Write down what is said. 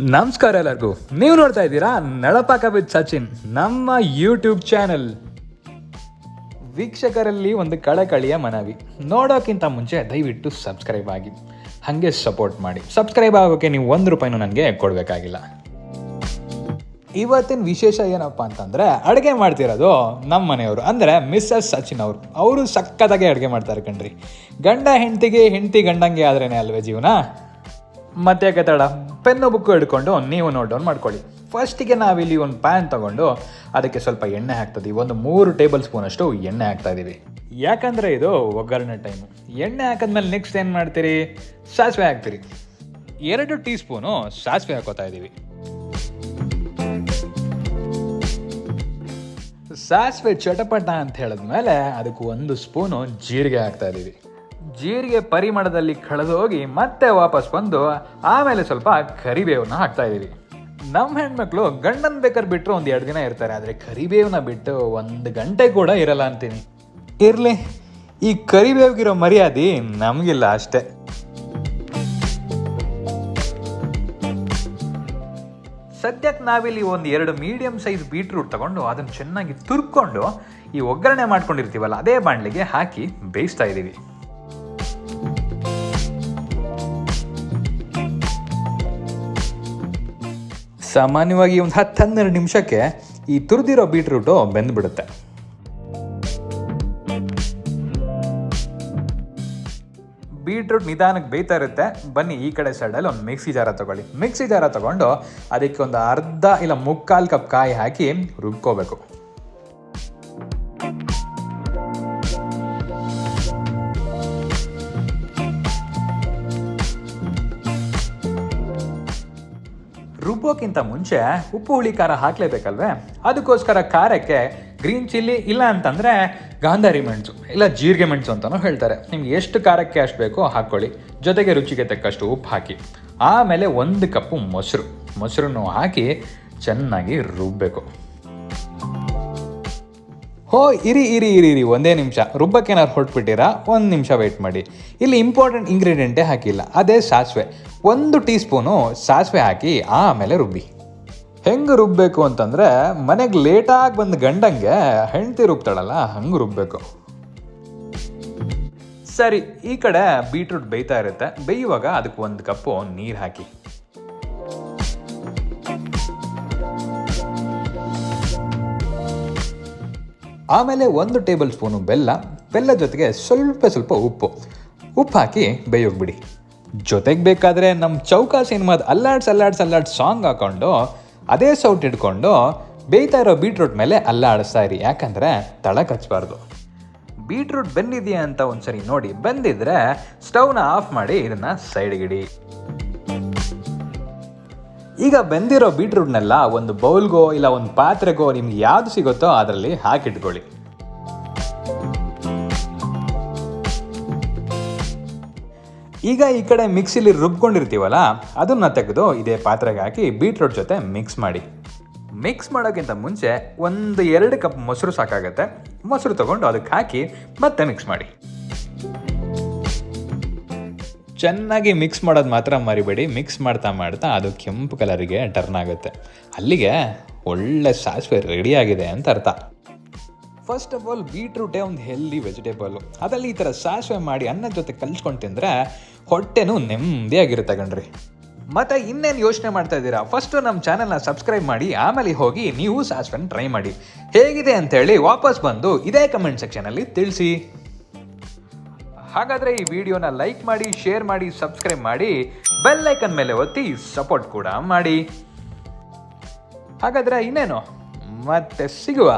ನಮಸ್ಕಾರ ಎಲ್ಲರಿಗೂ. ನೀವು ನೋಡ್ತಾ ಇದ್ದೀರಾ ನಳಪಾಕ ವಿತ್ ಸಚಿನ್, ನಮ್ಮ ಯೂಟ್ಯೂಬ್ ಚಾನೆಲ್. ವೀಕ್ಷಕರಲ್ಲಿ ಒಂದು ಕಳಕಳಿಯ ಮನವಿ, ನೋಡೋಕ್ಕಿಂತ ಮುಂಚೆ ದಯವಿಟ್ಟು ಸಬ್ಸ್ಕ್ರೈಬ್ ಆಗಿ, ಹಾಗೆ ಸಪೋರ್ಟ್ ಮಾಡಿ. ಸಬ್ಸ್ಕ್ರೈಬ್ ಆಗೋಕ್ಕೆ ನೀವು ₹1 ನನಗೆ ಕೊಡಬೇಕಾಗಿಲ್ಲ. ಇವತ್ತಿನ ವಿಶೇಷ ಏನಪ್ಪ ಅಂತಂದರೆ, ಅಡುಗೆ ಮಾಡ್ತಿರೋದು ನಮ್ಮ ಮನೆಯವರು, ಅಂದರೆ ಮಿಸ್ಸಸ್ ಸಚಿನ್ ಅವರು ಸಕ್ಕತ್ತಾಗೆ ಅಡುಗೆ ಮಾಡ್ತಾರೆ ಕಣ್ರಿ. ಗಂಡ ಹೆಂಡತಿಗೆ, ಹೆಂಡತಿ ಗಂಡಂಗೆ ಆದ್ರೇ ಅಲ್ವೇ ಜೀವನ. ಮತ್ತೆ ತಡ, ಪೆನ್ನು ಬುಕ್ಕು ಹಿಡ್ಕೊಂಡು ನೀವು ನೋಟ್ ಡೌನ್ ಮಾಡ್ಕೊಳ್ಳಿ. ಫಸ್ಟಿಗೆ ನಾವಿಲ್ಲಿ ಒಂದು ಪ್ಯಾನ್ ತೊಗೊಂಡು ಅದಕ್ಕೆ ಸ್ವಲ್ಪ ಎಣ್ಣೆ ಹಾಕ್ತಿದ್ದೀವಿ. ಒಂದು 3 ಟೇಬಲ್ ಸ್ಪೂನಷ್ಟು ಎಣ್ಣೆ ಹಾಕ್ತಾಯಿದ್ದೀವಿ, ಯಾಕಂದರೆ ಇದು ಒಗ್ಗರಣೆ ಟೈಮು. ಎಣ್ಣೆ ಹಾಕಿದ್ಮೇಲೆ ನೆಕ್ಸ್ಟ್ ಏನು ಮಾಡ್ತೀರಿ, ಸಾಸಿವೆ ಹಾಕ್ತೀರಿ. 2 ಟೀ ಸ್ಪೂನು ಸಾಸಿವೆ ಹಾಕೋತಾ ಇದ್ದೀವಿ. ಸಾಸಿವೆ ಚಟಪಟ ಅಂತ ಹೇಳಿದ್ಮೇಲೆ ಅದಕ್ಕೆ 1 ಸ್ಪೂನು ಜೀರಿಗೆ ಹಾಕ್ತಾ ಇದ್ದೀವಿ. ಜೀರಿಗೆ ಪರಿಮಳದಲ್ಲಿ ಕಳೆದು ಹೋಗಿ ಮತ್ತೆ ವಾಪಸ್ ಬಂದು ಆಮೇಲೆ ಸ್ವಲ್ಪ ಕರಿಬೇವನ್ನ ಹಾಕ್ತಾ ಇದ್ದೀವಿ. ನಮ್ಮ ಹೆಣ್ಮಕ್ಳು ಗಂಡನ ಬೇಕಾದ್ರೆ ಬಿಟ್ಟರು 1-2 ದಿನ ಇರ್ತಾರೆ, ಆದರೆ ಕರಿಬೇವನ್ನ ಬಿಟ್ಟು 1 ಗಂಟೆ ಕೂಡ ಇರಲ್ಲ ಅಂತೀನಿ. ಇರಲಿ, ಈ ಕರಿಬೇವಿಗಿರೋ ಮರ್ಯಾದೆ ನಮಗಿಲ್ಲ ಅಷ್ಟೇ. ಸದ್ಯಕ್ಕೆ ನಾವಿಲ್ಲಿ 1-2 ಮೀಡಿಯಮ್ ಸೈಜ್ ಬೀಟ್ರೂಟ್ ತಗೊಂಡು ಅದನ್ನು ಚೆನ್ನಾಗಿ ತುರ್ಕೊಂಡು ಈ ಒಗ್ಗರಣೆ ಮಾಡ್ಕೊಂಡಿರ್ತೀವಲ್ಲ ಅದೇ ಬಾಣಲೆಗೆ ಹಾಕಿ ಬೇಯಿಸ್ತಾ ಇದ್ದೀವಿ. ಸಾಮಾನ್ಯವಾಗಿ ಒಂದು 10-12 ನಿಮಿಷಕ್ಕೆ ಈ ತುರಿದಿರೋ ಬೀಟ್ರೂಟು ಬೆಂದ್ಬಿಡುತ್ತೆ. ಬೀಟ್ರೂಟ್ ನಿಧಾನಕ್ಕೆ ಬೇಯ್ತಾ ಇರುತ್ತೆ. ಬನ್ನಿ ಈ ಕಡೆ ಸೈಡಲ್ಲಿ ಒಂದು ಮಿಕ್ಸಿ ಜಾರ ತೊಗೊಳ್ಳಿ. ಮಿಕ್ಸಿ ಜಾರ ತೊಗೊಂಡು ಅದಕ್ಕೆ ಒಂದು ಅರ್ಧ ಇಲ್ಲ 3/4 ಕಪ್ ಕಾಯಿ ಹಾಕಿ ರುಬ್ಕೋಬೇಕು. ರುಬ್ಬೋಕ್ಕಿಂತ ಮುಂಚೆ ಉಪ್ಪು ಹುಳಿ ಖಾರ ಹಾಕಲೇಬೇಕಲ್ವೇ, ಅದಕ್ಕೋಸ್ಕರ ಖಾರಕ್ಕೆ ಗ್ರೀನ್ ಚಿಲ್ಲಿ ಇಲ್ಲ ಅಂತಂದರೆ ಗಾಂಧಾರಿ ಮೆಣಸು ಇಲ್ಲ ಜೀರಿಗೆ ಮೆಣಸು ಅಂತಲೂ ಹೇಳ್ತಾರೆ. ನಿಮ್ಗೆ ಎಷ್ಟು ಖಾರಕ್ಕೆ ಅಷ್ಟು ಬೇಕೋ ಹಾಕ್ಕೊಳ್ಳಿ. ಜೊತೆಗೆ ರುಚಿಗೆ ತಕ್ಕಷ್ಟು ಉಪ್ಪು ಹಾಕಿ, ಆಮೇಲೆ 1 ಕಪ್ಪು ಮೊಸರನ್ನು ಹಾಕಿ ಚೆನ್ನಾಗಿ ರುಬ್ಬಬೇಕು. ಇರಿ 1 ನಿಮಿಷ. ರುಬ್ಬಕ್ಕೇನಾದ್ರು ಹೊರಟ್ಬಿಟ್ಟಿರಾ, 1 ನಿಮಿಷ ವೆಯ್ಟ್ ಮಾಡಿ. ಇಲ್ಲಿ ಇಂಪಾರ್ಟೆಂಟ್ ಇಂಗ್ರೀಡಿಯೆಂಟೇ ಹಾಕಿಲ್ಲ, ಅದೇ ಸಾಸಿವೆ. 1 ಟೀ ಸ್ಪೂನು ಸಾಸಿವೆ ಹಾಕಿ ಆಮೇಲೆ ರುಬ್ಬಿ. ಹೆಂಗೆ ರುಬ್ಬಬೇಕು ಅಂತಂದರೆ, ಮನೆಗೆ ಲೇಟಾಗಿ ಬಂದು ಗಂಡಂಗೆ ಹೆಂಡತಿ ರುಬ್ತಾಳಲ್ಲ ಹಂಗೆ ರುಬ್ಬಬೇಕು. ಸರಿ, ಈ ಕಡೆ ಬೀಟ್ರೂಟ್ ಬೇಯ್ತಾ ಇರುತ್ತೆ. ಬೇಯುವಾಗ ಅದಕ್ಕೆ 1 ಕಪ್ಪು ನೀರು ಹಾಕಿ. ಆಮೇಲೆ 1 ಟೇಬಲ್ ಸ್ಪೂನು ಬೆಲ್ಲ ಜೊತೆಗೆ ಸ್ವಲ್ಪ ಉಪ್ಪು ಹಾಕಿ ಬೇಯೋಗ್ಬಿಡಿ. ಜೊತೆಗೆ ಬೇಕಾದರೆ ನಮ್ಮ ಚೌಕ ಸಿನಿಮಾದ ಅಲ್ಲಾಡ್ಸ್ ಸಾಂಗ್ ಹಾಕ್ಕೊಂಡು ಅದೇ ಸೌಟ್ ಹಿಡ್ಕೊಂಡು ಬೇಯ್ತಾ ಇರೋ ಬೀಟ್ರೂಟ್ ಮೇಲೆ ಅಲ್ಲಾಡಿಸ್ತಾ ಇರಿ, ಯಾಕಂದರೆ ತಳ ಕಚ್ಚಬಾರ್ದು. ಬೀಟ್ರೂಟ್ ಬೆಂದಿದೆಯಾ ಅಂತ ಒಂದ್ಸರಿ ನೋಡಿ, ಬೆಂದಿದ್ರೆ ಸ್ಟವ್ನ ಆಫ್ ಮಾಡಿ ಇದನ್ನು ಸೈಡ್ಗಿಡಿ. ಈಗ ಬೆಂದಿರೋ ಬೀಟ್ರೂಟ್ನೆಲ್ಲ ಒಂದು ಬೌಲ್ಗೋ ಇಲ್ಲ ಒಂದು ಪಾತ್ರೆಗೋ ನಿಮ್ಗೆ ಯಾವುದು ಸಿಗುತ್ತೋ ಅದರಲ್ಲಿ ಹಾಕಿಟ್ಕೊಳ್ಳಿ. ಈಗ ಈ ಕಡೆ ಮಿಕ್ಸಿಲಿ ರುಬ್ಕೊಂಡಿರ್ತೀವಲ್ಲ ಅದನ್ನು ತೆಗೆದು ಇದೇ ಪಾತ್ರೆಗೆ ಹಾಕಿ ಬೀಟ್ರೂಟ್ ಜೊತೆ ಮಿಕ್ಸ್ ಮಾಡಿ. ಮಿಕ್ಸ್ ಮಾಡೋಕ್ಕಿಂತ ಮುಂಚೆ 1-2 ಕಪ್ ಮೊಸರು ಸಾಕಾಗತ್ತೆ. ಮೊಸರು ತೊಗೊಂಡು ಅದಕ್ಕೆ ಹಾಕಿ ಮತ್ತೆ ಮಿಕ್ಸ್ ಮಾಡಿ. ಚೆನ್ನಾಗಿ ಮಿಕ್ಸ್ ಮಾಡೋದು ಮಾತ್ರ ಮರಿಬೇಡಿ. ಮಿಕ್ಸ್ ಮಾಡ್ತಾ ಅದು ಕೆಂಪು ಕಲರಿಗೆ ಟರ್ನ್ ಆಗುತ್ತೆ. ಅಲ್ಲಿಗೆ ಒಳ್ಳೆ ಸಾಸಿವೆ ರೆಡಿಯಾಗಿದೆ ಅಂತ ಅರ್ಥ. ಫಸ್ಟ್ ಆಫ್ ಆಲ್ ಬೀಟ್ರೂಟೇ ಒಂದು ಹೆಲ್ದಿ ವೆಜಿಟೇಬಲು. ಅದರಲ್ಲಿ ಈ ಥರ ಸಾಸಿವೆ ಮಾಡಿ ಅನ್ನದ ಜೊತೆ ಕಲಿಸ್ಕೊಂಡು ತಿಂದರೆ ಹೊಟ್ಟೆನೂ ನೆಮ್ಮದಿಯಾಗಿರುತ್ತೆ ಕಣ್ರಿ. ಮತ್ತು ಇನ್ನೇನು ಯೋಚನೆ ಮಾಡ್ತಾ ಇದ್ದೀರಾ, ಫಸ್ಟು ನಮ್ಮ ಚಾನಲ್ನ ಸಬ್ಸ್ಕ್ರೈಬ್ ಮಾಡಿ ಆಮೇಲೆ ಹೋಗಿ ನೀವು ಸಾಸಿವೆನ ಟ್ರೈ ಮಾಡಿ. ಹೇಗಿದೆ ಅಂತೇಳಿ ವಾಪಸ್ ಬಂದು ಇದೇ ಕಮೆಂಟ್ ಸೆಕ್ಷನಲ್ಲಿ ತಿಳಿಸಿ. ಹಾಗಾದರೆ ಈ ವಿಡಿಯೋನ ಲೈಕ್ ಮಾಡಿ, ಶೇರ್ ಮಾಡಿ, ಸಬ್ಸ್ಕ್ರೈಬ್ ಮಾಡಿ, ಬೆಲ್ ಐಕನ್ ಮೇಲೆ ಒತ್ತಿ ಸಪೋರ್ಟ್ ಕೂಡ ಮಾಡಿ. ಹಾಗಾದರೆ ಇನ್ನೇನು ಮತ್ತೆ ಸಿಗುವ.